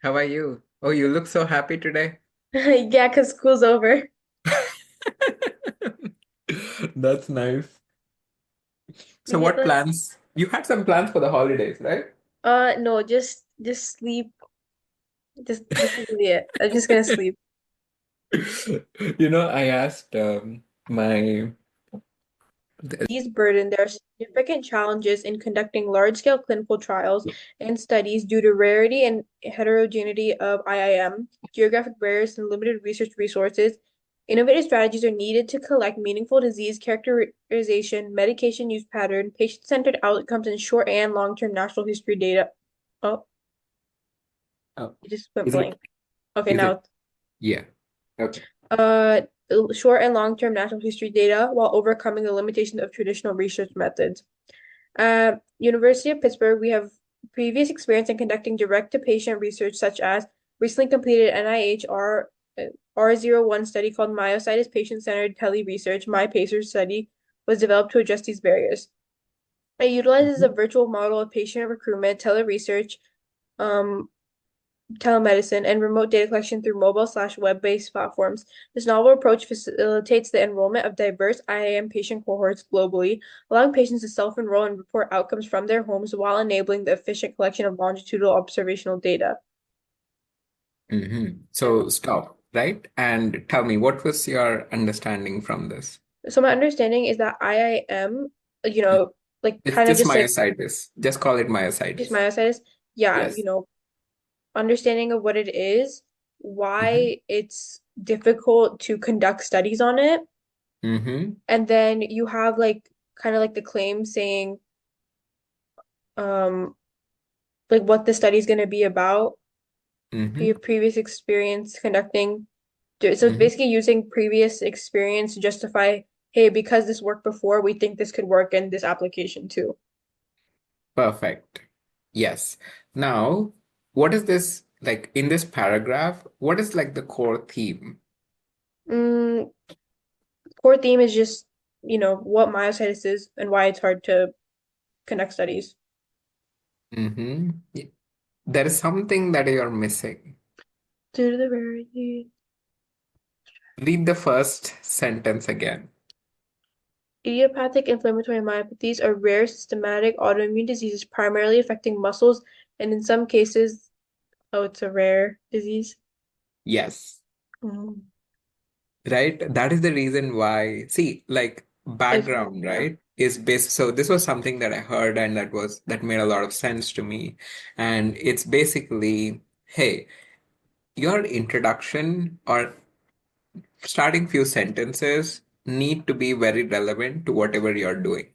How are you? Oh, you look so happy today. Yeah, because school's over. That's nice. So Yeah, what plans? You had some plans for the holidays, right? no, just sleep. Just really it. I'm just gonna sleep. I asked my These burden, there are significant challenges in conducting large-scale clinical trials and studies due to rarity and heterogeneity of IIM, geographic barriers, and limited research resources. Innovative strategies are needed to collect meaningful disease characterization, medication use pattern, patient-centered outcomes, and short and long-term natural history data. Oh, oh, it just went is it blank. Okay, is now it yeah. Okay. uh short and long-term natural history data while overcoming the limitations of traditional research methods. At University of Pittsburgh, we have previous experience in conducting direct-to-patient research, such as recently completed NIH R01 study called Myositis Patient-Centered Tele-Research. MyPacer study was developed to address these barriers. It utilizes a Mhm. virtual model of patient recruitment, tele-research, um, telemedicine, and remote data collection through mobile/web-based platforms. This novel approach facilitates the enrollment of diverse IAM patient cohorts globally, allowing patients to self-enroll and report outcomes from their homes while enabling the efficient collection of longitudinal observational data. Yeah. So stop, right? And tell me, what was your understanding from this? So my understanding is that IIM, like It's kind of just just like myositis. Just call it just myositis. myositis, yeah, Yes. understanding of what it is, Mm-hmm. why it's difficult to conduct studies on it. Mm-hmm. And then you have like kind of like the claim saying um like what the study is going to be about, Mm-hmm. previous experience conducting. So it's Mm-hmm. basically using previous experience to justify, hey, because this worked before, we think this could work in this application too. Perfect. Yes. Now, what is this like in this paragraph? What is like the core theme? Mm, core theme is just, what myositis is and why it's hard to conduct studies. Mm-hmm. There is something that you're missing. Due to the rarity. Read the first sentence again. Idiopathic inflammatory myopathies are rare systematic autoimmune diseases primarily affecting muscles and in some cases, oh, it's a rare disease. Yes. Mm. Right? That is the reason why, see, like It's background, yeah. right? Is based. So this was something that I heard and that made a lot of sense to me. And it's basically, hey, your introduction or starting few sentences need to be very relevant to whatever you're doing,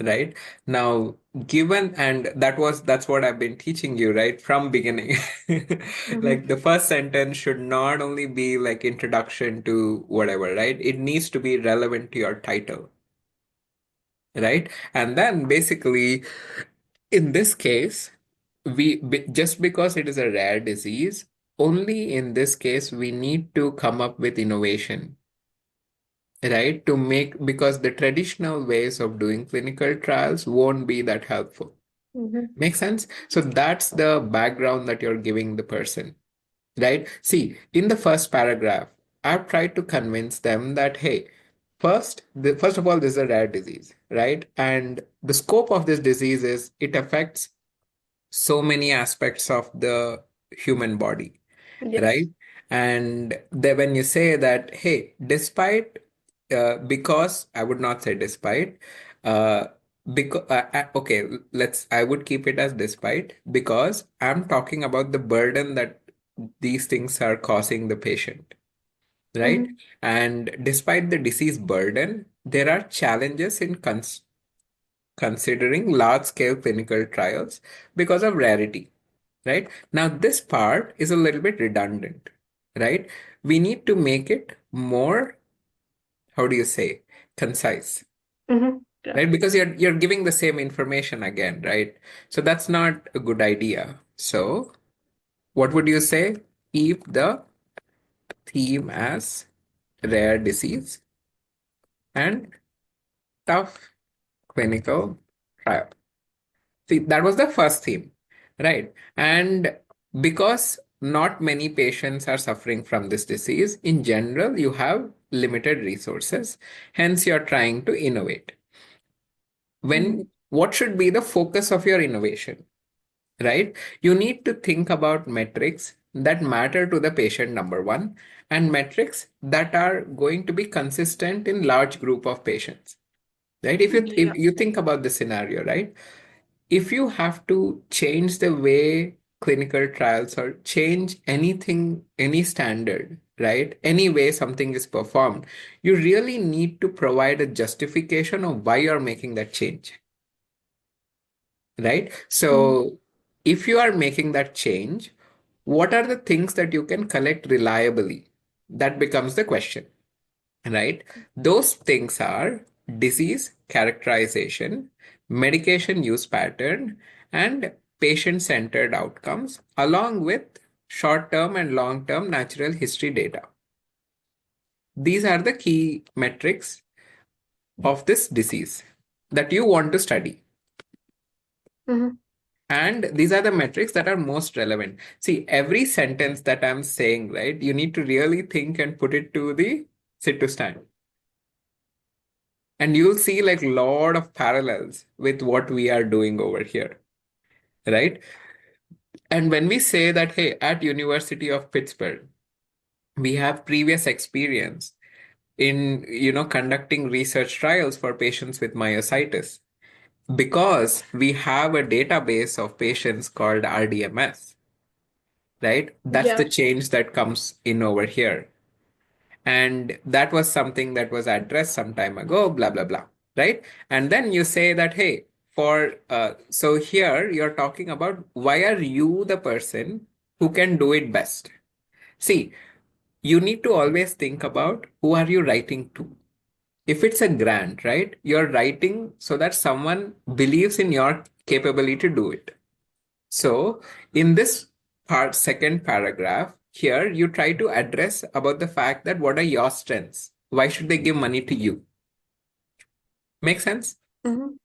right? Now, given and that's what I've been teaching you, right, from beginning. Hmm. Like the first sentence should not only be like introduction to whatever, right? It needs to be relevant to your title, right? And then basically in this case, just because it is a rare disease, only in this case we need to come up with innovation, right? To make, because the traditional ways of doing clinical trials won't be that helpful. Hmm. Make sense? So that's the background that you're giving the person, right? See, in the first paragraph, I've tried to convince them that, hey, first of all, this is a rare disease, right? And the scope of this disease is it affects so many aspects of the human body, Yes. right? And then when you say that, hey, despite, because I would not say despite, uh, because okay, I would keep it as despite because I'm talking about the burden that these things are causing the patient, right? Hmm. And despite the disease burden, there are challenges in considering large scale clinical trials because of rarity, right? Now, this part is a little bit redundant, right? We need to make it more, how do you say, concise, Hmm. Yeah. right? Because you're giving the same information again, right? So that's not a good idea. So, what would you say? Keep the theme as rare disease and tough clinical trial. See, that was the first theme, right? And Because not many patients are suffering from this disease. In general, you have limited resources, hence you're trying to innovate. Mhm. What should be the focus of your innovation, right? You need to think about metrics that matter to the patient, number one, and metrics that are going to be consistent in large group of patients, right? Yeah. If you think about the scenario, right? If you have to change the way clinical trials or change anything, any standard, right? Any way something is performed, you really need to provide a justification of why you're making that change, right? Mhm. So if you are making that change, what are the things that you can collect reliably? That becomes the question, right? Those things are disease characterization, medication use pattern, and patient-centered outcomes, along with short-term and long-term natural history data. These are the key metrics of this disease that you want to study. Mhm. And these are the metrics that are most relevant. See, every sentence that I'm saying, right, you need to really think and put it to the sit to stand. And you'll see like a lot of parallels with what we are doing over here, right? And when we say that, hey, at University of Pittsburgh, we have previous experience in, conducting research trials for patients with myositis because we have a database of patients called RDMS, right? That's the Yeah. change that comes in over here. And that was something that was addressed some time ago, blah, blah, blah, right? And then you say that, hey, so here you're talking about why are you the person who can do it best? See, you need to always think about who are you writing to. If it's a grant, right, you're writing so that someone believes in your capability to do it. So in this second paragraph, here you try to address about the fact that what are your strengths? Why should they give money to you? Make sense? Mhm.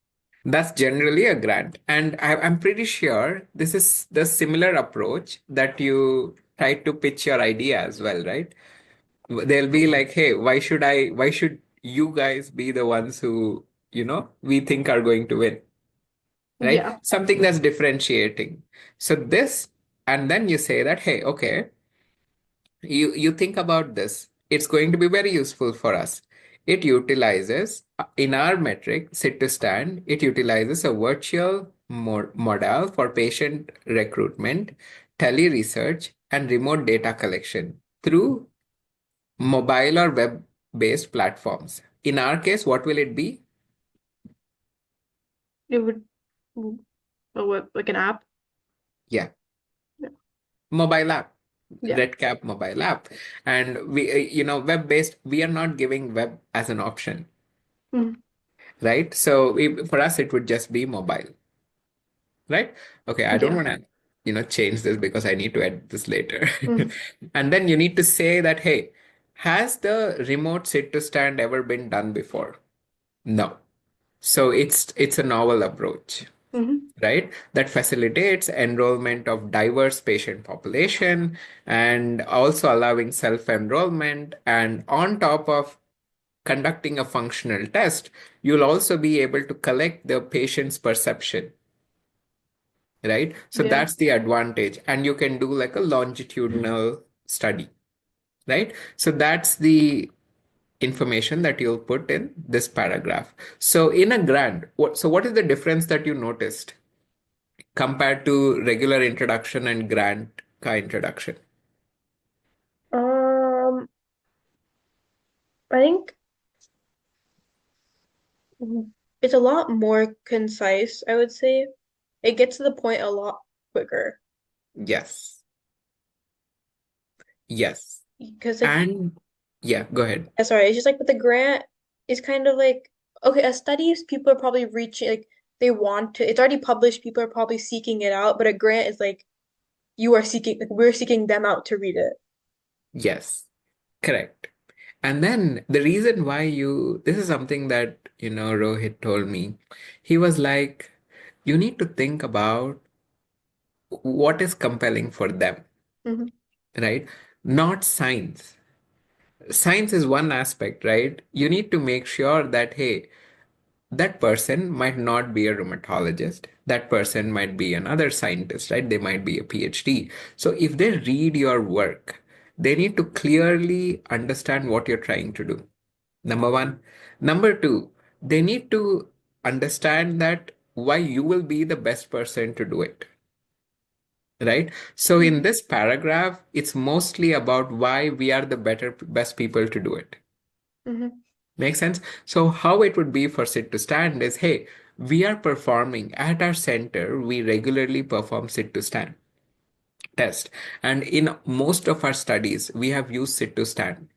That's generally a grant. And I'm pretty sure this is the similar approach that you try to pitch your idea as well, right? They'll be like, hey, why should you guys be the ones who, we think are going to win? Right? Yeah. Something that's differentiating. So this, and then you say that, hey, okay, you think about this. It's going to be very useful for us. It utilizes, in our metric, sit to stand, it utilizes a virtual model for patient recruitment, tele research, and remote data collection through mobile or web-based platforms. In our case, what will it be? It would, what, like an app? Yeah, Yeah. mobile app, Yeah. RedCap mobile app. And web-based, we are not giving web as an option, Mhm. right? So for us, it would just be mobile, right? Okay, I don't Yeah. want to, change this because I need to edit this later. Mhm. And then you need to say that, hey, has the remote sit to stand ever been done before? No. So it's a novel approach, Mhm. right? That facilitates enrollment of diverse patient population and also allowing self-enrollment. And on top of conducting a functional test, you'll also be able to collect the patient's perception, right? So Yeah. that's the advantage. And you can do like a longitudinal study, right? So that's the information that you'll put in this paragraph. So in a grant, what is the difference that you noticed compared to regular introduction and grant ka introduction? Um, I think it's a lot more concise, I would say. It gets to the point a lot quicker. Yes. Yes. Because like, And yeah, go ahead. sorry, it's just like with the grant, it's kind of like, okay, a study is people are probably reaching, like they want to, it's already published, people are probably seeking it out, but a grant is like you are seeking, like we're seeking them out to read it. Yes, correct. And then the reason why this is something that, Rohit told me. He was like, you need to think about what is compelling for them, Mm-hmm. right? Not science. Science is one aspect, right? You need to make sure that, hey, that person might not be a rheumatologist. That person might be another scientist, right? They might be a PhD. So if they read your work, they need to clearly understand what you're trying to do. Number one. Number two, they need to understand that why you will be the best person to do it, right? So in this paragraph, it's mostly about why we are the best people to do it. Mm-hmm. Make sense? So how it would be for sit to stand is, hey, we are performing at our center, we regularly perform sit to stand test. And in most of our studies, we have used sit to stand,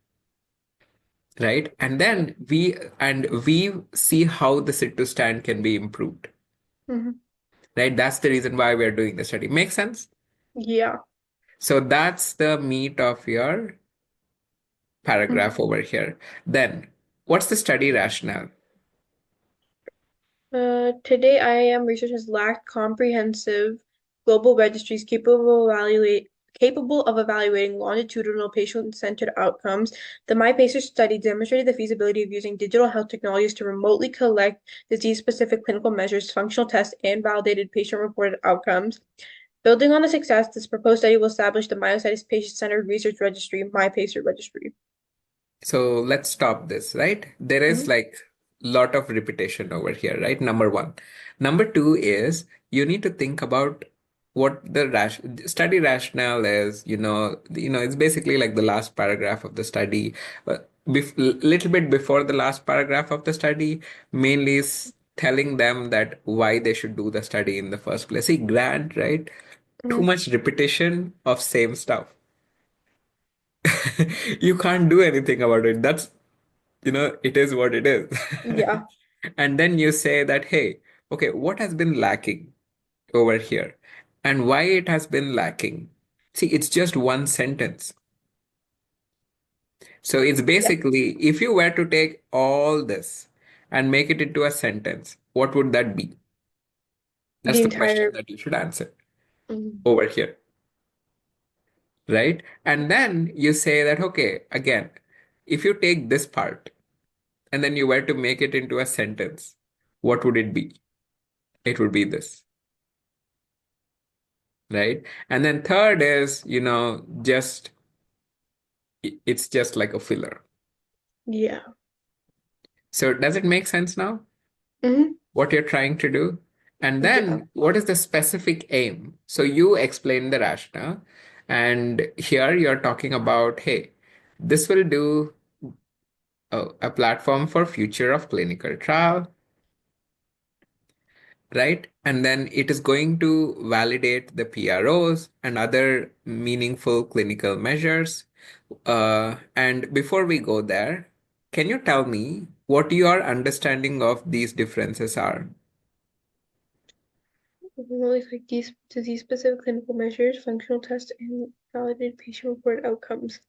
right? And Yeah. then we see how the sit to stand can be improved, Mm-hmm. right? That's the reason why we're doing the study. Make sense? Yeah. So that's the meat of your Mm-hmm. paragraph over here. Then, what's the study rationale? Today, IIM research has lacked comprehensive global registries capable of evaluating longitudinal patient-centered outcomes. The MyPacer study demonstrated the feasibility of using digital health technologies to remotely collect disease-specific clinical measures, functional tests, and validated patient-reported outcomes. Building on the success, this proposed study will establish the Myositis Patient-Centered Research Registry, MyPacer Registry. So let's stop this, right? There is Mhm. like lot of repetition over here, right? Number one. Number two is you need to think about what the study rationale is. It's basically like the last paragraph of the study, but little bit before the last paragraph of the study, mainly is telling them that why they should do the study in the first place. See, Grant, right? Too Mhm. much repetition of same stuff. You can't do anything about it. It is what it is. Yeah, And then you say that, hey, okay, what has been lacking over here and why it has been lacking? See, it's just one sentence. So it's yeah, basically, if you were to take all this and make it into a sentence, what would that be? That's the the question entire. that you should answer Mhm. over here, right? And then you say that, okay, again, if you take this part and then you were to make it into a sentence, what would it be? It would be this, right? And then third is, just it's just like a filler. Yeah. So does it make sense now Hmm. what you're trying to do? And Yeah. then what is the specific aim? So you explain the rationale, and here you're talking about, hey, this will do a platform for future of clinical trial, right? And then it is going to validate the PROs and other meaningful clinical measures. And before we go there, can you tell me what your understanding of these differences are? Really like these disease-specific clinical measures, functional tests, and validated patient-reported outcomes.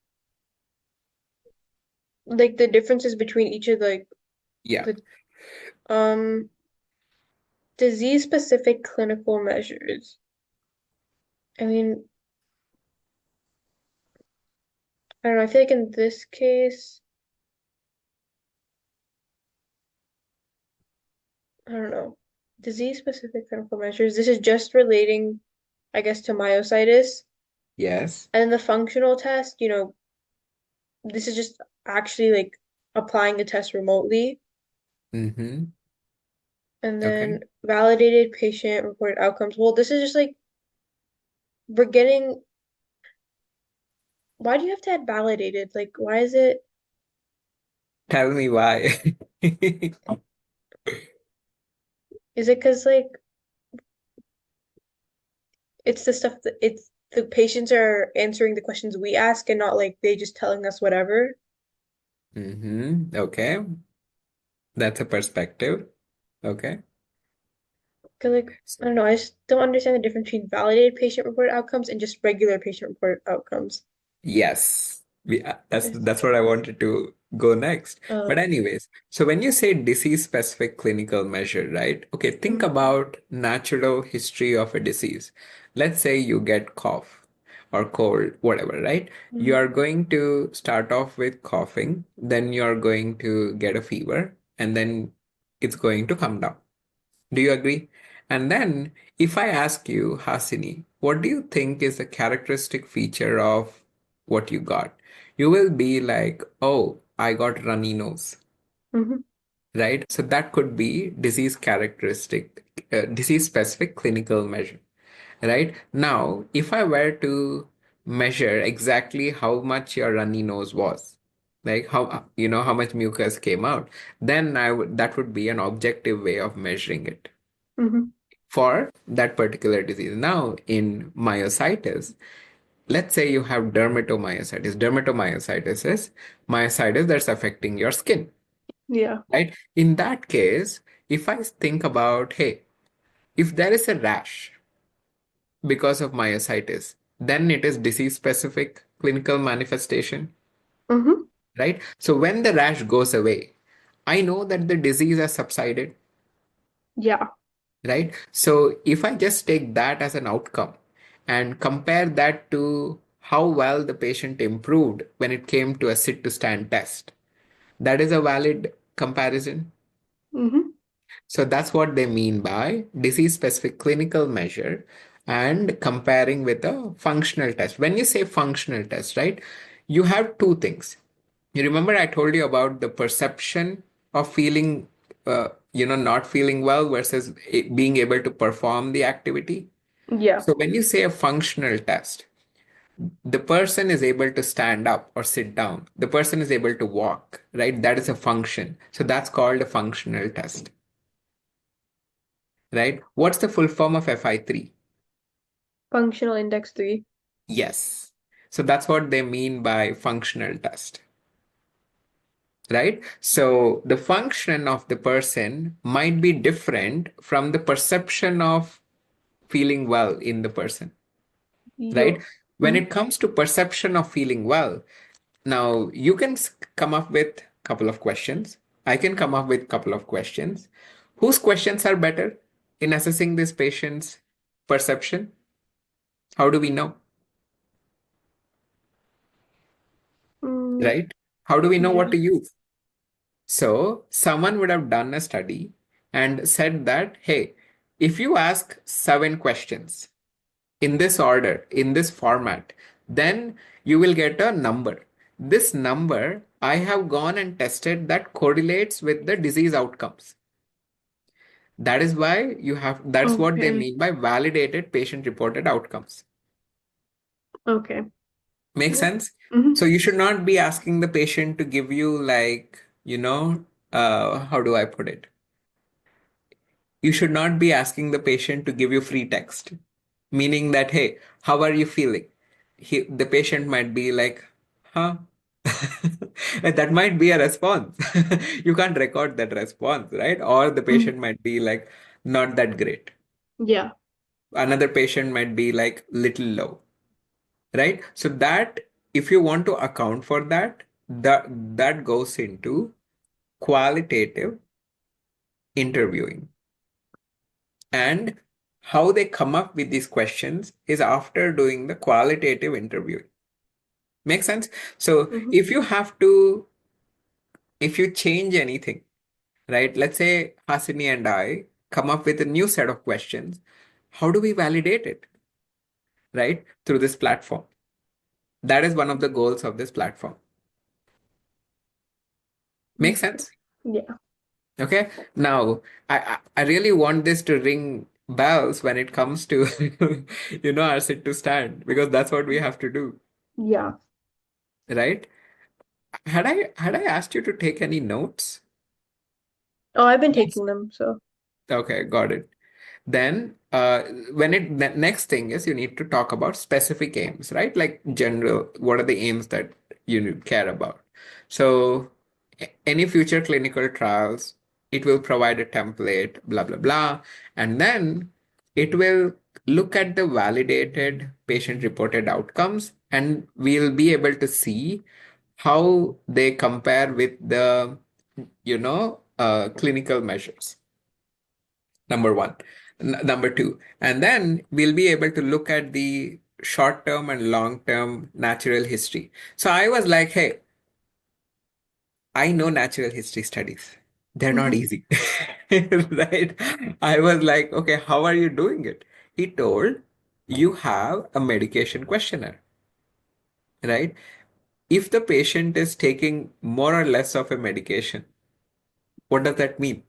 Like the differences between each of Yeah, the um disease-specific clinical measures. I mean, I don't know. I feel like in this case, I don't know. Disease-specific clinical measures. This is just relating, I guess, to myositis. yes. And then the functional test, this is just actually like applying the test remotely. Mm-hmm. And Okay. then validated patient reported outcomes. Well, this is just like we're getting, why do you have to add validated? Like, why is it, Tell me why. is it because like it's the stuff that it's the patients are answering the questions we ask and not like they just telling us whatever? Mm-hmm. Okay. That's a perspective. Okay. Because like, I don't know, I just don't understand the difference between validated patient reported outcomes and just regular patient reported outcomes. Yes, It's, that's what I wanted to go next. But uh, anyways, so when you say disease-specific clinical measure, right? Okay, think mm, about natural history of a disease. Let's say you get cough or cold, whatever, right? You Mhm. are going to start off with coughing, then you're going to get a fever, and then it's going to come down. Do you agree? And then if I ask you, Hasini, what do you think is a characteristic feature of what you got? You will be like, oh, I got runny nose, Mhm. right? So that could be disease specific clinical measure, right? Now, if I were to measure exactly how much your runny nose was, like how much mucus came out, then that would be an objective way of measuring it Mhm. for that particular disease. Now, in myositis, let's say you have dermatomyositis. Dermatomyositis is myositis that's affecting your skin, Yeah. right? In that case, if I think about, hey, if there is a rash because of myositis, then it is disease specific clinical manifestation, Mhm. right? So when the rash goes away, I know that the disease has subsided, Yeah. right? So if I just take that as an outcome and compare that to how well the patient improved when it came to a sit to stand test, that is a valid comparison. Mhm. So that's what they mean by disease specific clinical measure and comparing with a functional test. When you say functional test, right, you have two things. You remember I told you about the perception of feeling, not feeling well versus being able to perform the activity. Yeah. So when you say a functional test, the person is able to stand up or sit down. The person is able to walk, right? That is a function. So that's called a functional test, right? What's the full form of FI3? Functional index 3. Yes. So that's what they mean by functional test, right? So the function of the person might be different from the perception of feeling well in the person, right? Yo. When Mhm. it comes to perception of feeling well, now you can come up with a couple of questions. I can come up with a couple of questions. Whose questions are better in assessing this patient's perception? How do we know, Mm, right? How do we know what yeah. to use? So, someone would have done a study and said that, hey, if you ask 7 questions in this order, in this format, then you will get a number. This number, I have gone and tested that correlates with the disease outcomes. That is why that's what they Okay. mean by validated patient reported outcomes. Okay. Make Yeah. sense? Mhm. So you should not be asking the patient to give you like, how do I put it? You should not be asking the patient to give you free text, meaning that, hey, how are you feeling? The patient might be like, huh? That might be a response. You can't record that response, right? Or the Mhm. patient might be like, not that great. Yeah. Another patient might be like, little low, right? So that, if you want to account for that, that goes into qualitative interviewing. And how they come up with these questions is after doing the qualitative interviewing. Make sense? So Mhm. if you change anything, right? Let's say Hasini and I come up with a new set of questions. How do we validate it, right? Through this platform. That is one of the goals of this platform. Make Okay. sense? Yeah. Okay. Now, I really want this to ring bells when it comes to, our sit to stand, because that's what we have to do, Yeah. right? Had I asked you to take any notes? Oh, I've been Yes. taking them, so. Okay, got it. Then, the next thing is you need to talk about specific aims, right? Like general, what are the aims that you care about? So, any future clinical trials, it will provide a template, blah, blah, blah. And then it will look at the validated patient reported outcomes, and we'll be able to see how they compare with the, clinical measures. Number one. Number two. And then we'll be able to look at the short term and long term natural history. So I was like, hey, I know natural history studies. They're not Hmm. easy. Right? I was like, okay, how are you doing it? He told, you have a medication questionnaire, right? If the patient is taking more or less of a medication, what does that mean?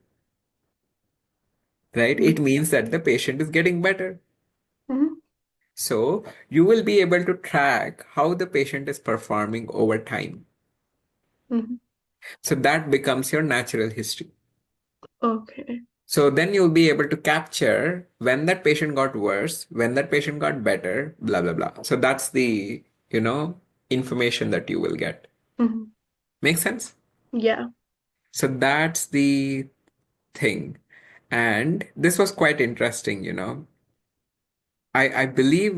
Right? It means that the patient is getting better. Hmm. So you will be able to track how the patient is performing over time. Hmm. So that becomes your natural history. Okay. So then you'll be able to capture when that patient got worse, when that patient got better, blah, blah, blah. So that's the, information that you will get. Hmm. Make sense? Yeah. So that's the thing. And this was quite interesting. I believe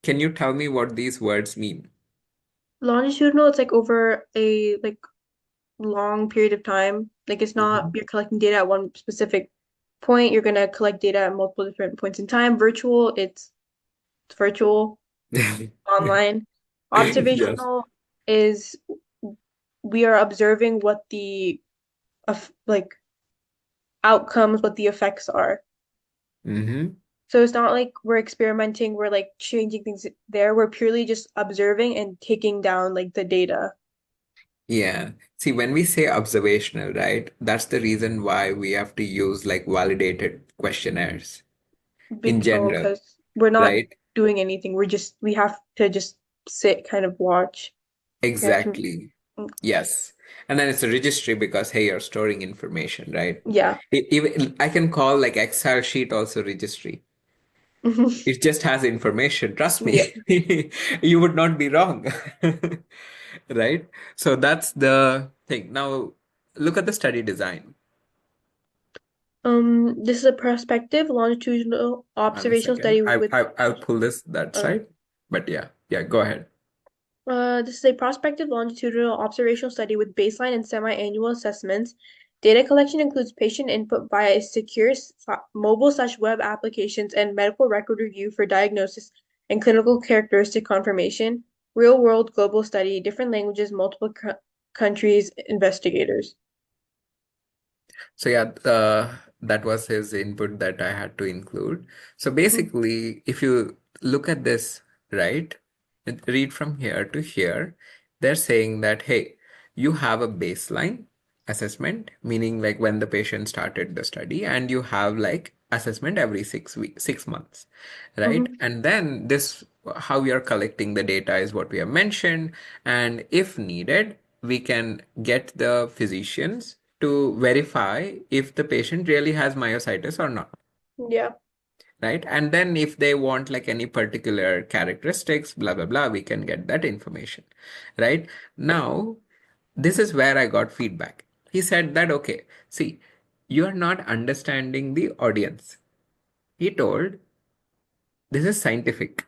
can you tell me what these words mean? Longitudinal, it's like over a like long period of time. Like it's not Mhm. you're collecting data at one specific point. You're gonna collect data at multiple different points in time. Virtual, it's virtual, online. Yes. Observational is we are observing what the like outcomes, what the effects are. Hmm. So it's not like we're experimenting, we're like changing things there. We're purely just observing and taking down like the data. Yeah. See, when we say observational, right, that's the reason why we have to use like validated questionnaires in Oh, general, because we're not right? doing anything. We have to just sit, kind of watch. We have to, Exactly. Yes. And then it's a registry because, hey, you're storing information, right? yeah. Even I can call like Excel sheet also registry. It just has information. Trust Yeah. me, you would not be wrong. Right? So that's the thing. Now, look at the study design. This is a prospective longitudinal One observational second. study with I'll pull this that uh, side. But yeah, yeah, go ahead. this is a prospective longitudinal observational study with baseline and semi-annual assessments. Data collection includes patient input via secure mobile/web applications and medical record review for diagnosis and clinical characteristic confirmation. Real-world global study, different languages, multiple countries, investigators. So yeah, that was his input that I had to include. So Mhm. basically, if you look at this, right, and read from here to here, they're saying that, hey, you have a baseline assessment, meaning like when the patient started the study, and you have like assessment every 6 weeks, 6 months, right? Mhm. And then this, how we are collecting the data is what we have mentioned. And if needed, we can get the physicians to verify if the patient really has myositis or not, Yeah. right? And then if they want like any particular characteristics, blah, blah, blah, we can get that information, right? Now, this is where I got feedback. He said that, okay, see, you are not understanding the audience. He told, this is scientific.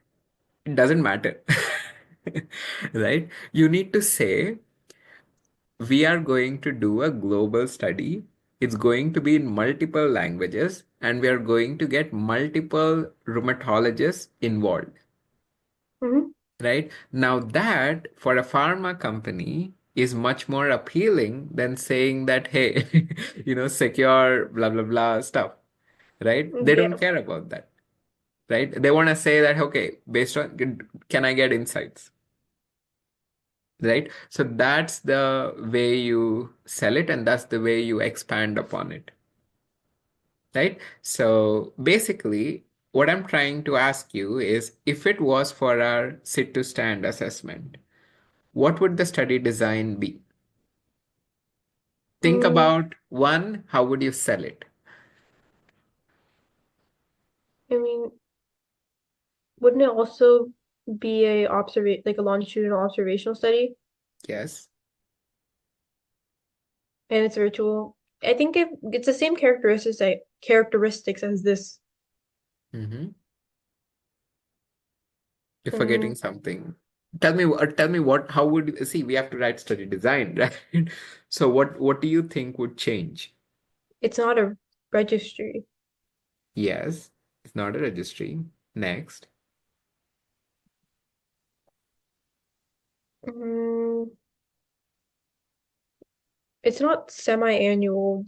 It doesn't matter, right? You need to say, we are going to do a global study. It's going to be in multiple languages, and we are going to get multiple rheumatologists involved, Mhm. right? Now, that for a pharma company is much more appealing than saying that, hey, secure blah, blah, blah stuff, right? They don't Yeah. care about that, right? They want to say that, okay, based on, can I get insights? Right? So that's the way you sell it, and that's the way you expand upon it. Right? So basically, what I'm trying to ask you is if it was for our sit to stand assessment, what would the study design be? Think Mm, about one, how would you sell it? I mean, wouldn't it also be like a longitudinal observational study Yes. and it's virtual? I think it's the same characteristics as this. Mm-hmm. You're Um, forgetting something. Tell me what, how would you see, we have to write study design, right? So what do you think would change? it's not a registry. Yes, it's not a registry. Next. Mm, it's not semi-annual.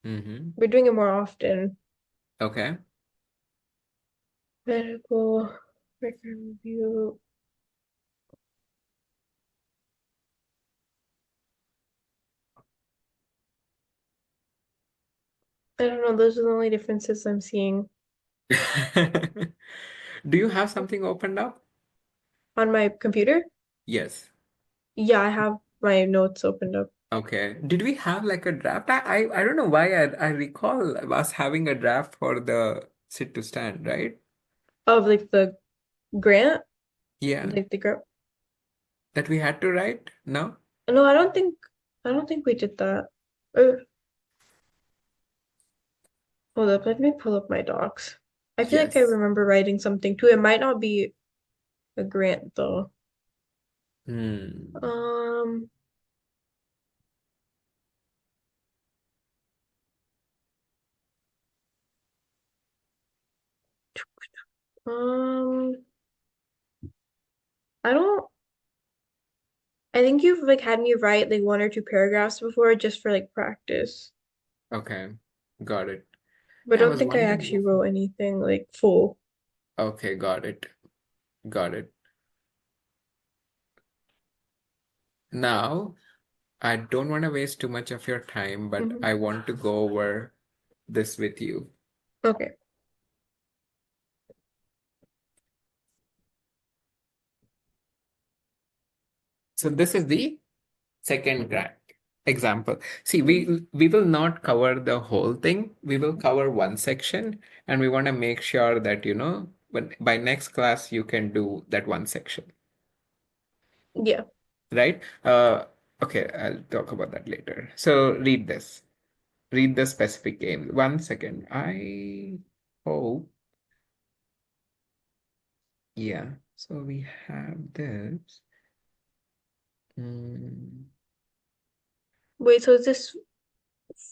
Mm-hmm. We're doing it more often. Okay. Medical record review. I don't know. Those are the only differences I'm seeing Do you have something opened up? on my computer. Yes. Yeah, I have my notes opened up Okay. Did we have like a draft? I don't know why I recall us having a draft for the sit to stand, right? of like the grant, Yeah. like the grant. That we had to write? No? No, I don't think we did that. Uh, Hold up, let me pull up my docs. I feel like I Yes. remember writing something too. It might not be a grant though. Hmm. Um, um, I don't. I think you've like had me write like one or two paragraphs before just for like practice, Okay. Got it. but I Yeah, I don't was think I wondering. actually wrote anything like full. Okay, got it. Got it. Now, I don't want to waste too much of your time, but Mhm. I want to go over this with you. Okay. So this is the second grant example. See, Mhm. we will not cover the whole thing. We will cover one section, and we want to make sure that, when by next class you can do that one section, Yeah. right? Okay, I'll talk about that later. So read this. Read the specific game. One second. I hope, yeah. So we have this. Mm, Wait, so is this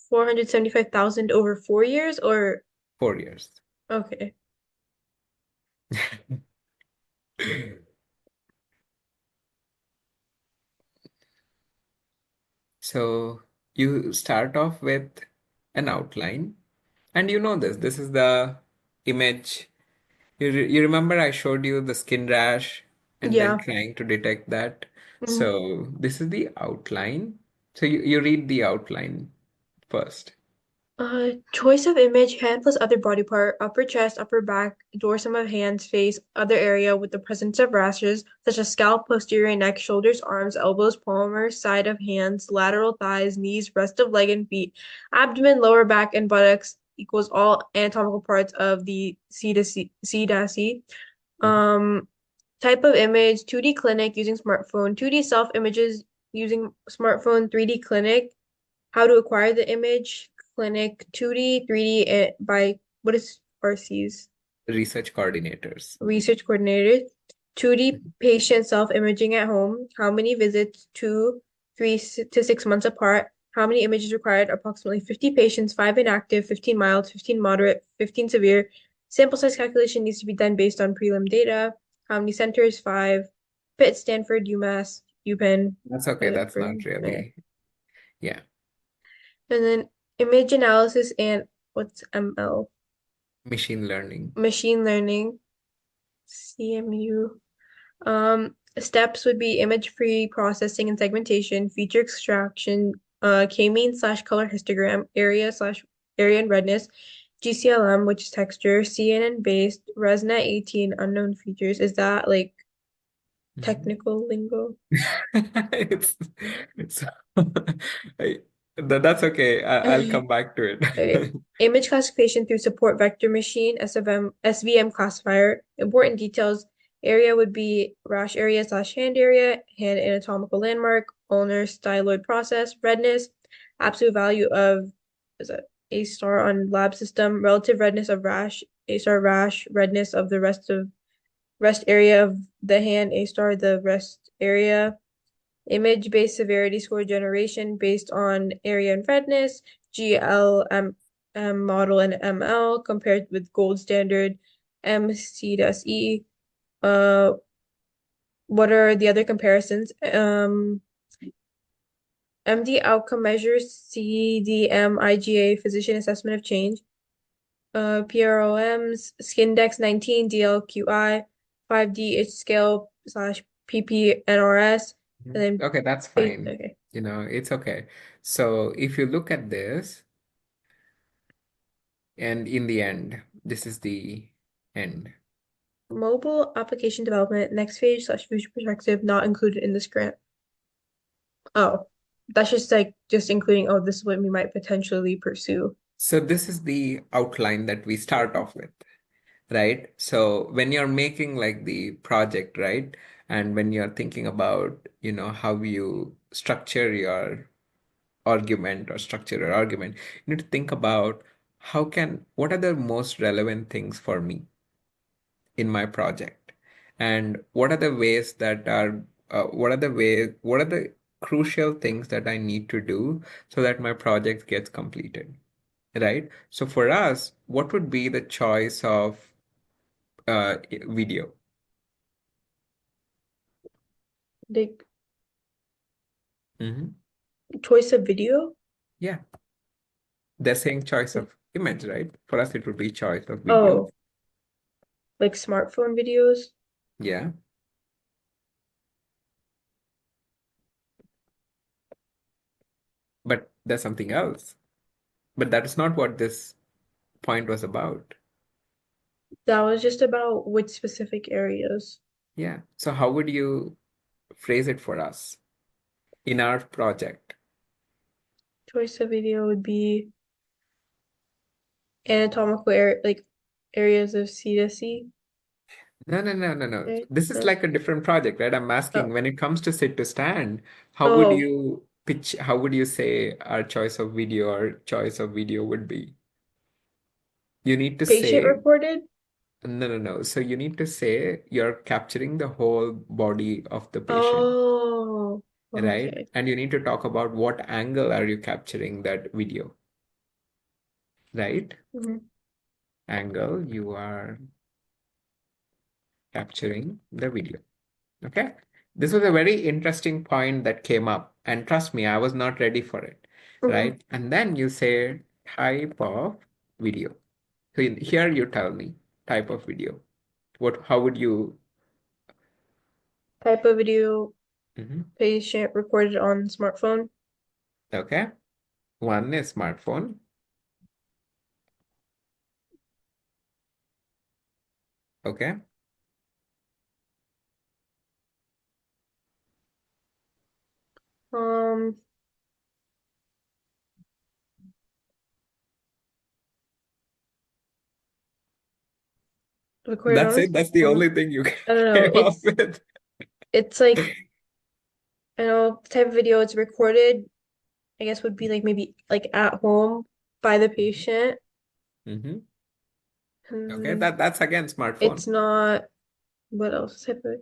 475,000 over 4 years or 4 years. okay. So you start off with an outline, and you know this. This is the image. You remember I showed you the skin rash and then Yeah. trying to detect that. Mhm. So this is the outline. So you read the outline first. Choice of image, hand plus other body part, upper chest, upper back, dorsum of hands, face, other area with the presence of rashes, such as scalp, posterior neck, shoulders, arms, elbows, palmar, side of hands, lateral thighs, knees, rest of leg and feet, abdomen, lower back, and buttocks equals all anatomical parts of the C. Mhm. Um, Type of image, 2D clinic using smartphone, 2D self images using smartphone, 3D clinic, how to acquire the image, clinic, 2D, 3D, by what is RCs? Research coordinators. Research coordinated. 2D patient self-imaging at home. How many visits? 2, 3 to 6 months apart. How many images required? Approximately 50 patients, 5 inactive, 15 mild, 15 moderate, 15 severe. Sample size calculation needs to be done based on prelim data. How many centers? 5. Pitt, Stanford, UMass, UPenn, That's okay. That's Pittsburgh. not Okay. really. Yeah. And then image analysis and what's ML? Machine learning. Machine learning, CMU. Steps would be image pre-processing and segmentation, feature extraction, k-means slash color histogram, area and redness, GCLM, which is texture, CNN based, ResNet 18, unknown features. Is that like Mhm. technical lingo? It's, it's I, that's okay. I'll come back to Okay. it. Image classification through support vector machine, SVM classifier. Important details. Area would be rash area slash hand area, hand anatomical landmark, ulnar styloid process, redness, absolute value of is it A star on lab system, relative redness of rash, A star rash, redness of the rest area of the hand, A star the rest area. Image-based severity score generation based on area and redness, GLM model and ML compared with gold standard MCDSE. Uh, what are the other comparisons? MD outcome measures, CDM, IGA, physician assessment of change, PROMs, Skindex 19, DLQI, 5D itch scale slash PPNRS, and Mhm. then Okay, that's fine. okay. It's okay. So if you look at this, and in the end, this is the end. Mobile application development, next phase slash future perspective, not included in this grant. Oh, that's just including, oh, this is what we might potentially pursue. So this is the outline that we start off with, right? So when you're making like the project, right? And when you're thinking about, how you structure your argument or structure your argument, you need to think about what are the most relevant things for me in my project? And what are the crucial things that I need to do so that my project gets completed, right? So for us, what would be the choice of video? Like Hmm. choice of video? Yeah, they're saying choice of image, right? For us, it would be choice of video. Oh, like smartphone videos? Yeah, but there's something else. But that is not what this point was about. That was just about which specific areas. Yeah. So how would you phrase it for us in our project? Choice of video would be anatomical like areas of C to C. No, no, no, no, no. Right? This is No. like a different project, right? I'm Oh. asking when it comes to sit to stand, Oh, how would you say our choice of video or choice of video would be? You need to patient say, reported? no, no, no. So you need to say you're capturing the whole body of the patient, Oh, right? okay. And you need to talk about what angle are you capturing that video, right? Mhm. Angle you are capturing the video. Okay. This was a very interesting point that came up. And trust me, I was not ready for it. Mhm. Right. And then you say type of video. So here you tell me type of video. How would you? Type of video Mhm. patient recorded on smartphone. Okay. One is smartphone. Okay. Um, recorded That's on it. That's the on only thing you I don't know. came up with. It's like I know the type of video it's recorded, I guess would be like maybe like at home by the patient. Hmm. Okay. Hmm, That's again smartphone. it's not what else type of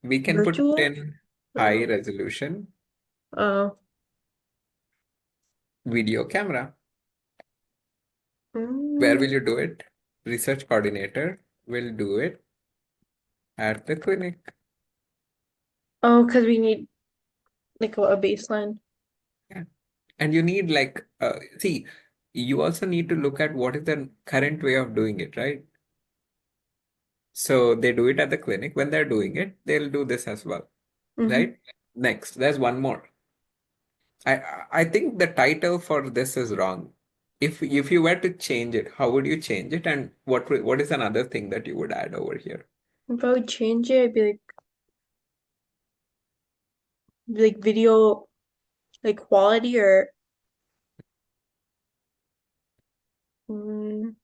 We can put virtual? in high No. resolution Uh, video camera. Where will mm, you do it? Research coordinator will do it at the clinic. oh, because we need like a baseline. Yeah. And you need see, you also need to look at what is the current way of doing it, right? So they do it at the clinic. When they're doing it, they'll do this as well, Hmm. right? Next, there's one more. I think the title for this is wrong. If you were to change it, how would you change it? And what is another thing that you would add over here? If I would change it, it'd be like video like quality or mm,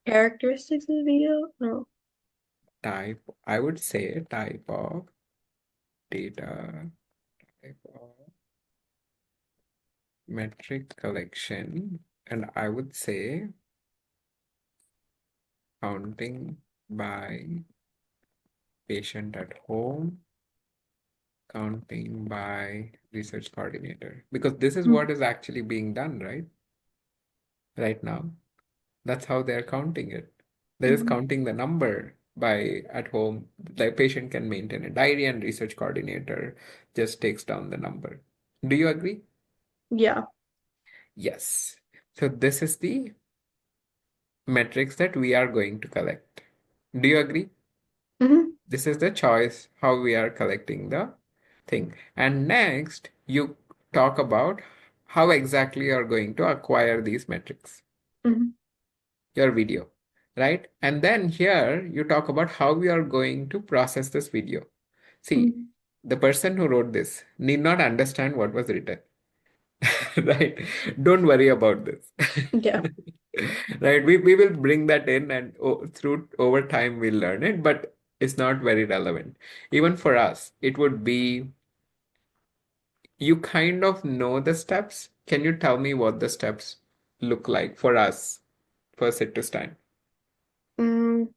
characteristics of the video. No. I would say type of data, type of metric collection, and I would say counting by patient at home Counting by research coordinator. Because this is Mm, what is actually being done, right? Right now. That's how they're counting it. They're just mm, counting the number by at home. The patient can maintain a diary and research coordinator just takes down the number. Do you agree? yeah. Yes. So this is the metrics that we are going to collect. Do you agree? Hmm. This is the choice how we are collecting the thing. And next, you talk about how exactly you are going to acquire these metrics, Hmm. your video, right? And then here you talk about how we are going to process this video. See, Hmm. the person who wrote this need not understand what was written. Right? Don't worry about this. Yeah. Right? We will bring that in and through over time we'll learn it, but it's not very relevant. Even for us, it would be you kind of know the steps. Can you tell me what the steps look like for us for sit to stand? Mm,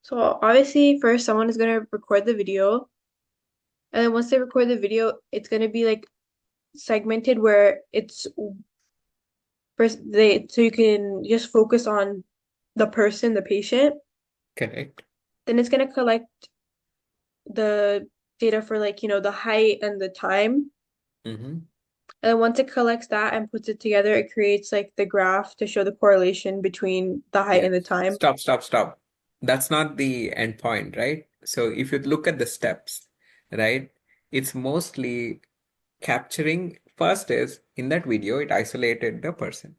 so obviously, first someone is gonna record the video, and then once they record the video, it's gonna be like segmented where it's first they so you can just focus on the person, the patient. Correct. Then it's gonna collect the data for like, the height and the time. Mm-hmm. And then once it collects that and puts it together, it creates like the graph to show the correlation between the height Yes. and the time. Stop, stop, stop. That's not the end point, right? So if you look at the steps, right, it's mostly capturing first is in that video, it isolated the person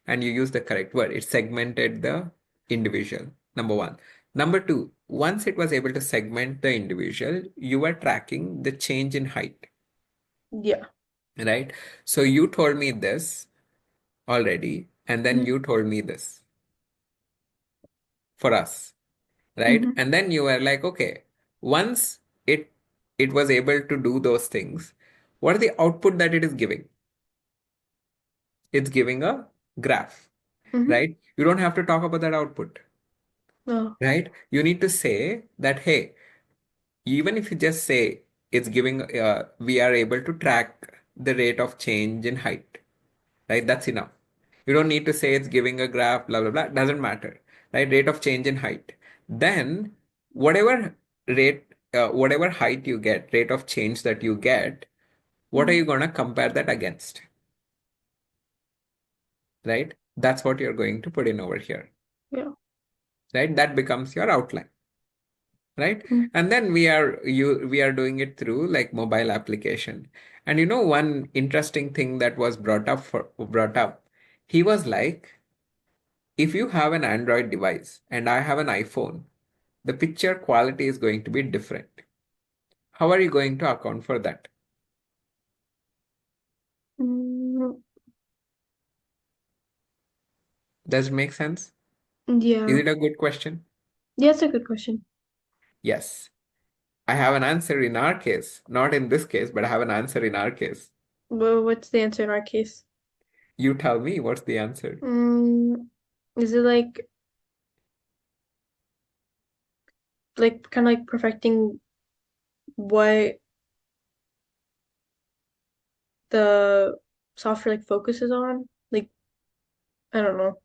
and you use the correct word. It segmented the individual, number one. Number two, once it was able to segment the individual, you were tracking the change in height, Yeah. right? So you told me this already, and then Mm-hmm. you told me this for us, right? Mm-hmm. And then you were like, okay, once it it was able to do those things, what are the output that it is giving? It's giving a graph, Mm-hmm. right? You don't have to talk about that output, Oh. right? You need to say that, hey, even if you just say it's giving, we are able to track the rate of change in height, right? That's enough. You don't need to say it's giving a graph, blah, blah, blah. Doesn't matter, right? Rate of change in height. Then whatever rate, whatever height you get, rate of change that you get, what are Mm-hmm. you going to compare that against, right? That's what you're going to put in over here, Yeah. right? That becomes your outline, right? Mm-hmm. And then we are doing it through like mobile application. And one interesting thing that was brought up, he was like, if you have an Android device and I have an iPhone, the picture quality is going to be different. How are you going to account for that? Mm, Does it make sense? Is yeah. it a good question? Yeah, that's a good question. Yes. I have an answer in our case, not in this case, but I have an answer in our case. Well, what's the answer in our case? You tell me what's the answer. Mm, is it like kind of like perfecting what the software like focuses on? Like, I don't know.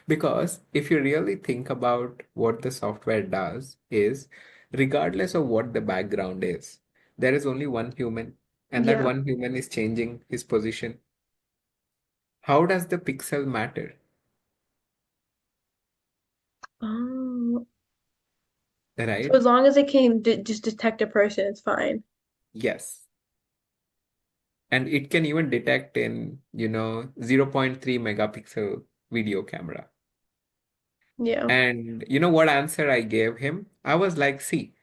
Because if you really think about what the software does is, regardless of what the background is, there is only one human, and that Yeah. one human is changing his position. How does the pixel matter, Oh, so right? as long as it can d just detect a person, it's fine. Yes. And it can even detect in, 0.3 megapixel video camera. Yeah. And you know what answer I gave him? I was like, see,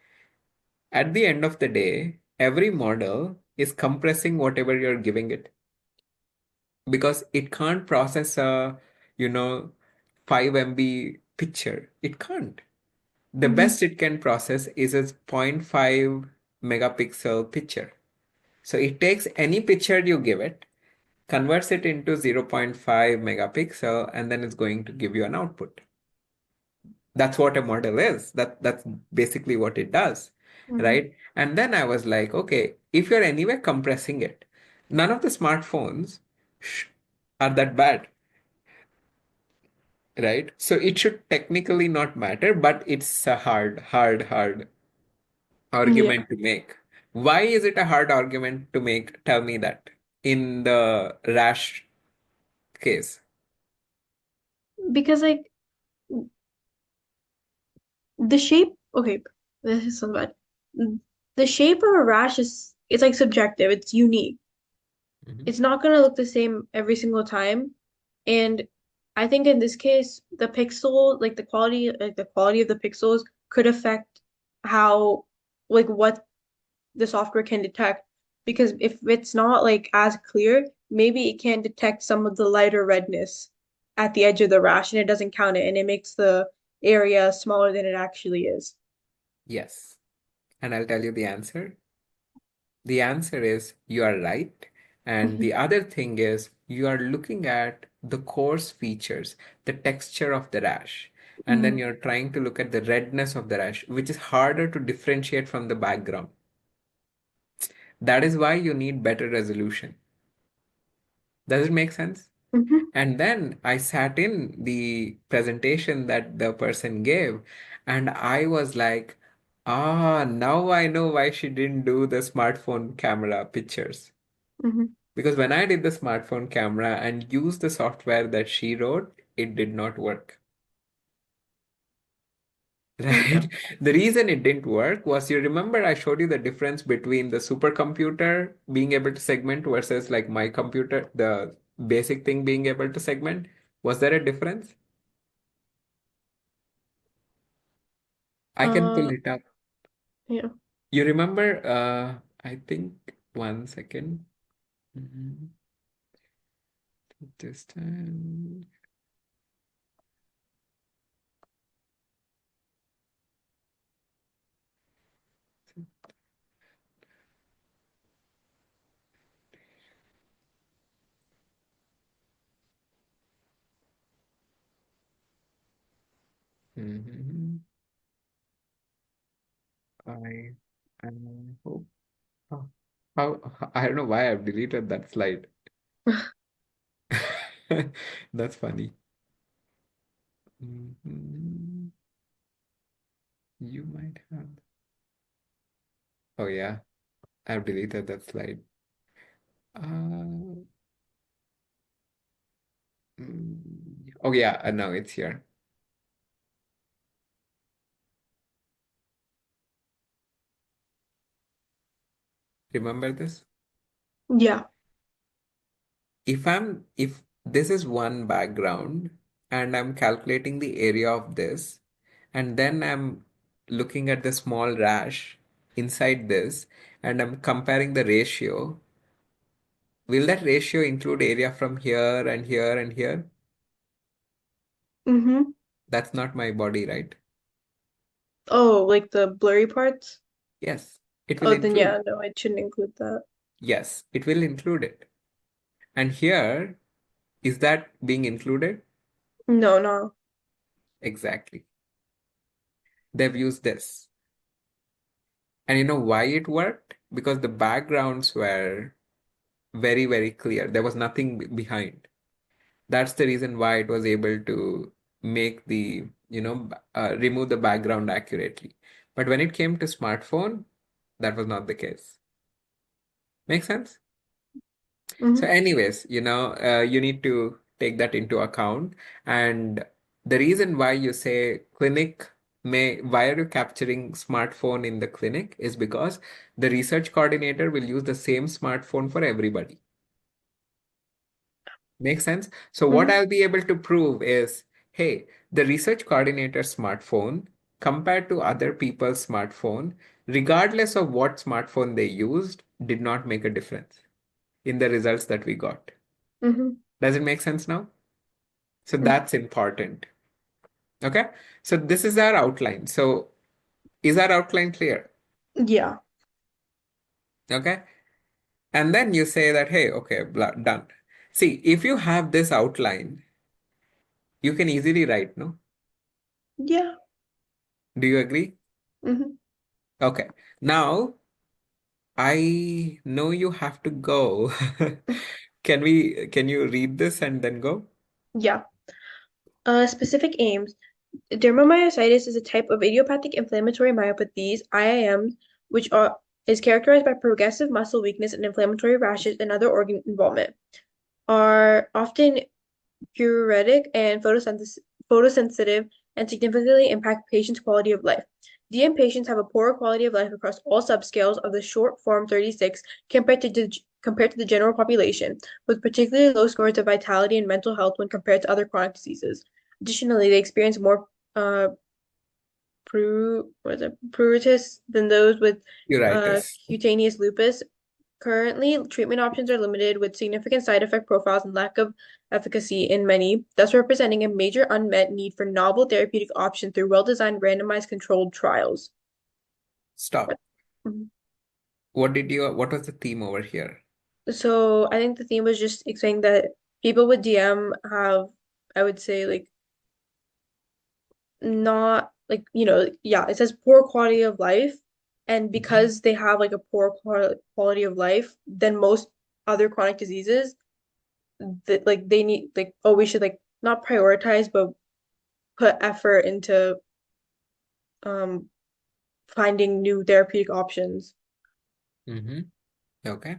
at the end of the day, every model is compressing whatever you're giving it because it can't process a, you know, 5 MB picture. It can't. The Hmm. best it can process is a zero point 0.5 megapixel picture. So it takes any picture you give it, converts it into zero point 0.5 megapixel, and then it's going to give you an output. That's what a model is. That's basically what it does. Mm-hmm. right? And then I was like, okay, if you're anyway compressing it, none of the smartphones sh are that bad, right? So it should technically not matter, but it's a hard Yeah. argument to make. Why is it a hard argument to make? Tell me that in the rash case. Because like the shape, okay, this is so bad. The shape of a rash is it's like subjective, it's unique. Mhm. It's not gonna look the same every single time. And I think in this case, the pixel, like the quality of the pixels could affect how like what the software can detect. Because if it's not like as clear, maybe it can detect some of the lighter redness at the edge of the rash and it doesn't count it and it makes the area smaller than it actually is. Yes. And I'll tell you the answer. The answer is you are right. And Mhm, the other thing is you are looking at the coarse features, the texture of the rash. And then mhm, you're trying to look at the redness of the rash, which is harder to differentiate from the background. That is why you need better resolution. Does it make sense? mhm, And then I sat in the presentation that the person gave, and I was like, ah, now I know why she didn't do the smartphone camera pictures. mhm. Because when I did the smartphone camera and used the software that she wrote, it did not work. Yeah. Right? The reason it didn't work was you remember I showed you the difference between the supercomputer being able to segment versus like my computer, the basic thing being able to segment. Was there a difference? I can pull Uh, it up. yeah. You remember, I think 1 second. Mhm. Just mhm. I hope. Oh, I don't know why I've deleted that slide. That's funny. Mhm. You might have. Oh yeah, I've deleted that slide. Uh, oh yeah, now it's here. Remember this? Yeah. If this is one background and I'm calculating the area of this, and then I'm looking at the small rash inside this, and I'm comparing the ratio, will that ratio include area from here and here and here? Mm-hmm. That's not my body, right? Oh, like the blurry parts? Yes, it will Oh, then include. yeah, no, it shouldn't include that. Yes, it will include it. And here, is that being included? No, no. Exactly. They've used this. And you know why it worked? Because the backgrounds were very clear. There was nothing behind. That's the reason why it was able to make the, remove the background accurately. But when it came to smartphone, that was not the case. Make sense? So, Mm-hmm. anyways, you need to take that into account. And the reason why you say why are you capturing smartphone in the clinic is because the research coordinator will use the same smartphone for everybody. Make sense? So, what Mm-hmm. I'll be able to prove is, hey, the research coordinator smartphone compared to other people's smartphone, regardless of what smartphone they used, did not make a difference in the results that we got. Mm-hmm. Does it make sense now? So Mm-hmm. that's important. Okay. So this is our outline. So is our outline clear? Yeah. Okay. And then you say that, hey, okay, done. See, if you have this outline, you can easily write, no? Yeah. Do you agree? Mm-hmm. Okay. Now I know you have to go. Can you read this and then go? Yeah. Specific aims. Dermatomyositis is a type of idiopathic inflammatory myopathies, IIMs, which is characterized by progressive muscle weakness and inflammatory rashes and other organ involvement. Are often pruritic and photosensitive and significantly impact patients' quality of life. DM patients have a poor quality of life across all subscales of the short form 36 compared to the general population, with particularly low scores of vitality and mental health when compared to other chronic diseases. Additionally, they experience more uh, pruritus than those with Uritis. cutaneous lupus. Currently, treatment options are limited with significant side effect profiles and lack of efficacy in many, thus representing a major unmet need for novel therapeutic options through well-designed randomized controlled trials. Stop. Mhm. What was the theme over here? So I think the theme was just saying that people with DM have, I would say, like not like yeah, it says poor quality of life, and Mhm. because they have like a poor quality of life than most other chronic diseases, that like they need like oh we should like not prioritize but put effort into um finding new therapeutic options. Mm-hmm. Okay.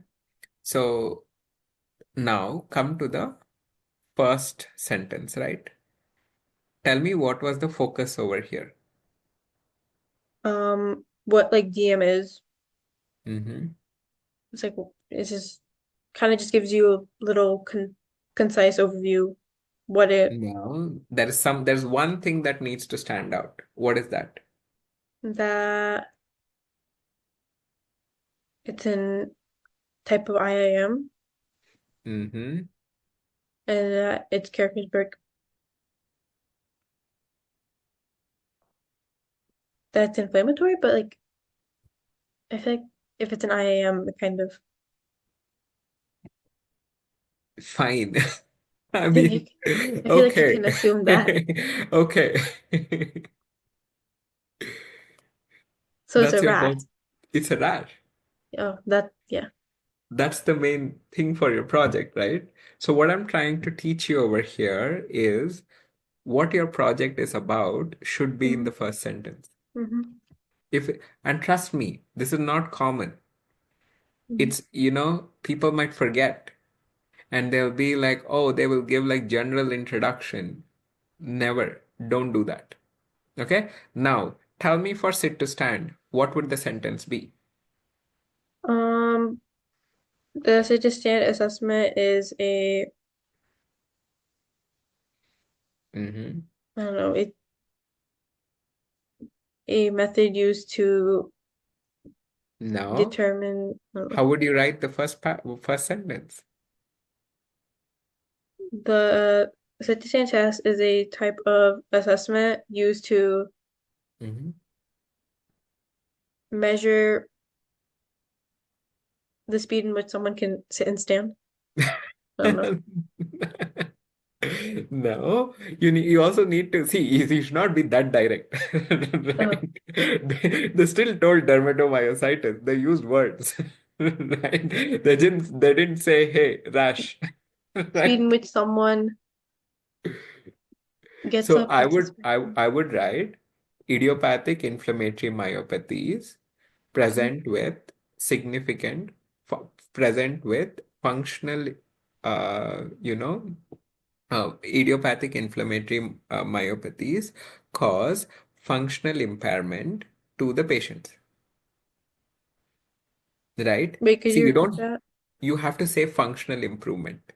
So now come to the first sentence, right? Tell me what was the focus over here? What like DM is, Mm-hmm. it's like it's just kind of just gives you a little concise overview what it No, there's one thing that needs to stand out. What is that? that it's an type of IIM Mm-hmm. and its characteristic that's inflammatory, but like I feel like if it's an IIM, it kind of Fine. I I think you mean, can, I feel like you okay. can assume that. Okay. So it's That's a your rat. whole, it's a rash. Oh, that yeah. That's the main thing for your project, right? So what I'm trying to teach you over here is what your project is about should be in Mm-hmm. the first sentence. Mm-hmm. If and trust me, this is not common. Mm-hmm. It's, people might forget and they'll be like, oh, they will give like general introduction. Never. Don't do that. Okay? Now, tell me for sit to stand, what would the sentence be? Um, the city stand assessment is Hmm. I don't know, a method used to No. determine I don't know, How would you write the first sentence? the city stand test is a type of assessment used to Hmm. measure the speed in which someone can sit and stand. I don't know. No, you also need to see, you should not be that direct. Uh, Right? They still told dermatomyositis. They used words. Right? They didn't say, hey, rash. speed in Right? which someone gets So up and sits back down. I would write idiopathic inflammatory myopathies Mhm. present with significant present with functional uh, you know idiopathic inflammatory myopathies cause functional impairment to the patient, right? Wait, could See, you repeat that? you have to say functional improvement.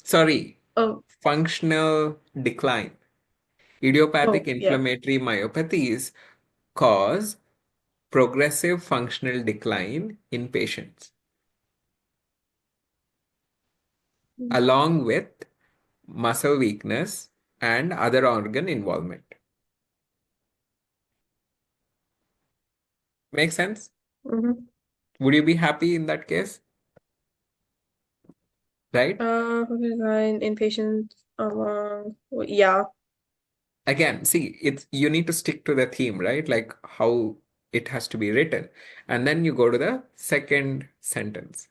Sorry, Oh, functional decline. Idiopathic oh, yeah. inflammatory myopathies cause progressive functional decline in patients, Mhm. along with muscle weakness and other organ involvement. Make sense? Mhm. Would you be happy in that case? Right? Design inpatient along, well, yeah. again, see, it's you need to stick to the theme, right? Like how it has to be written. And then you go to the second sentence.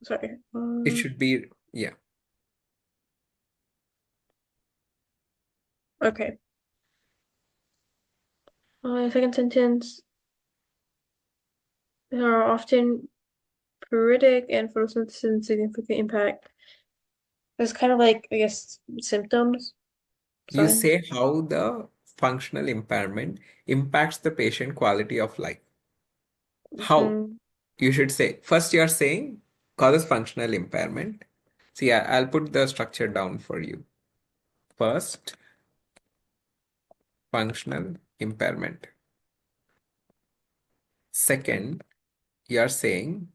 Sorry. It should be, yeah. Okay. Second sentence. There are often pruritic and photosynthesis significant impact. It's kind of like, I guess, symptoms, You signs. say how the functional impairment impacts the patient quality of life. How? Hmm. You should say, first you're saying causes functional impairment. See, I'll put the structure down for you. First, functional impairment. Second, you're saying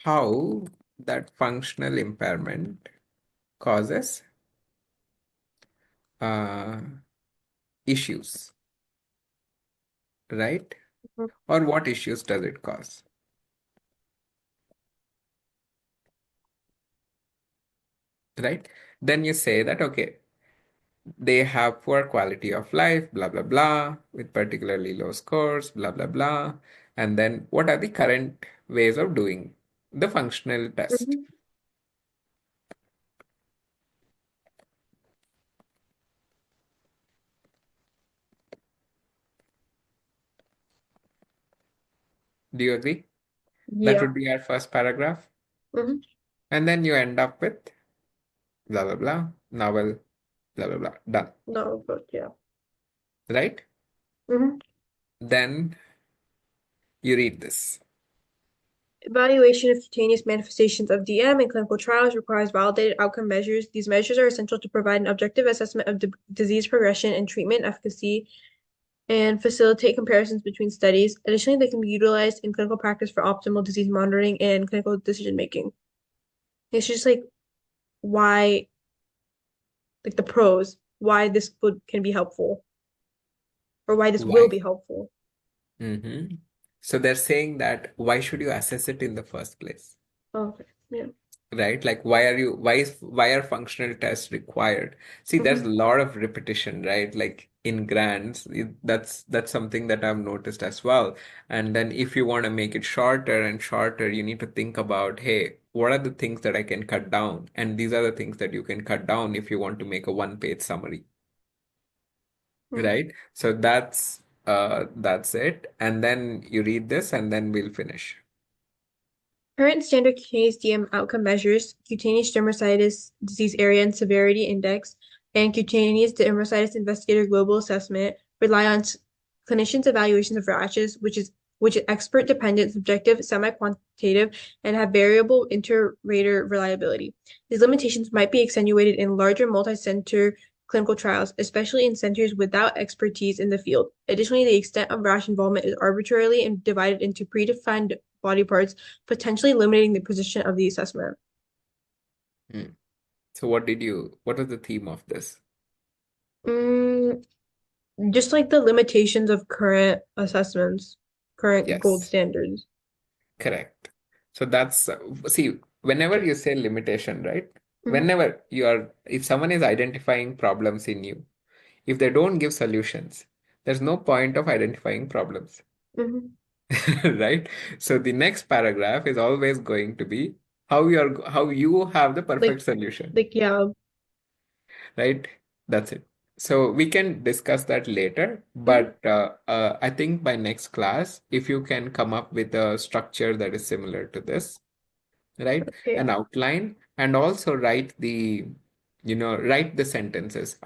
how that functional impairment causes uh, issues, right? Or what issues does it cause, right? Then you say that, okay, they have poor quality of life, blah, blah, blah, with particularly low scores, blah, blah, blah. And then what are the current ways of doing the functional test? Mhm. Do you agree? That Yeah. would be our first paragraph. Hmm. And then you end up with blah, blah, blah, novel, blah, blah, blah, done, No, but yeah. right? Hmm. Then you read this. Evaluation of cutaneous manifestations of DM in clinical trials requires validated outcome measures. These measures are essential to provide an objective assessment of disease progression and treatment efficacy and facilitate comparisons between studies. Additionally, they can be utilized in clinical practice for optimal disease monitoring and clinical decision making. It's just like why, like the pros, why this would can be helpful or why this will Why? be helpful. So they're saying that why should you assess it in the first place? Okay. Yeah. Right? Like why are functional tests required? See, there's a Hmm. lot of repetition, right? Like in grants, that's something that I've noticed as well. And then if you want to make it shorter and shorter, you need to think about, hey, what are the things that I can cut down? And these are the things that you can cut down if you want to make a one-page summary, right? So that's it. And then you read this and then we'll finish. Current standard cutaneous DM outcome measures, cutaneous dermatitis disease area and severity index, and cutaneous dermatitis investigator global assessment rely on clinicians' evaluations of rashes, which is expert dependent, subjective, semi-quantitative, and have variable inter-rater reliability. These limitations might be accentuated in larger multi-center clinical trials, especially in centers without expertise in the field. Additionally, the extent of rash involvement is arbitrarily and divided into predefined body parts, potentially limiting the precision of the assessment. Hmm. So what was the theme of this? Mm, just like the limitations of current assessments, current gold Yes, standards. correct. So that's, see, whenever you say limitation, right? Hmm. If someone is identifying problems in you, if they don't give solutions, there's no point of identifying problems, Hmm. right? So the next paragraph is always going to be how you have the Like, perfect solution, yeah. right? That's it. So we can discuss that later, Hmm. but I think by next class, if you can come up with a structure that is similar to this, right? Okay. An outline and also write the sentences.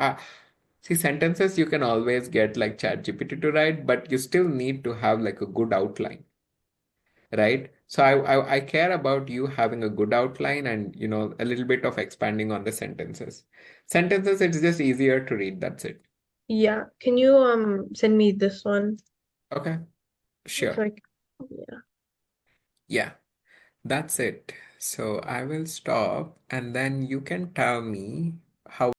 See, sentences you can always get like ChatGPT to write, but you still need to have like a good outline, right? So I care about you having a good outline and a little bit of expanding on the sentences. Sentences, it's just easier to read. That's it. Yeah. Can you send me this one? Okay, So sure. like, yeah. Yeah, that's it. So I will stop and then you can tell me how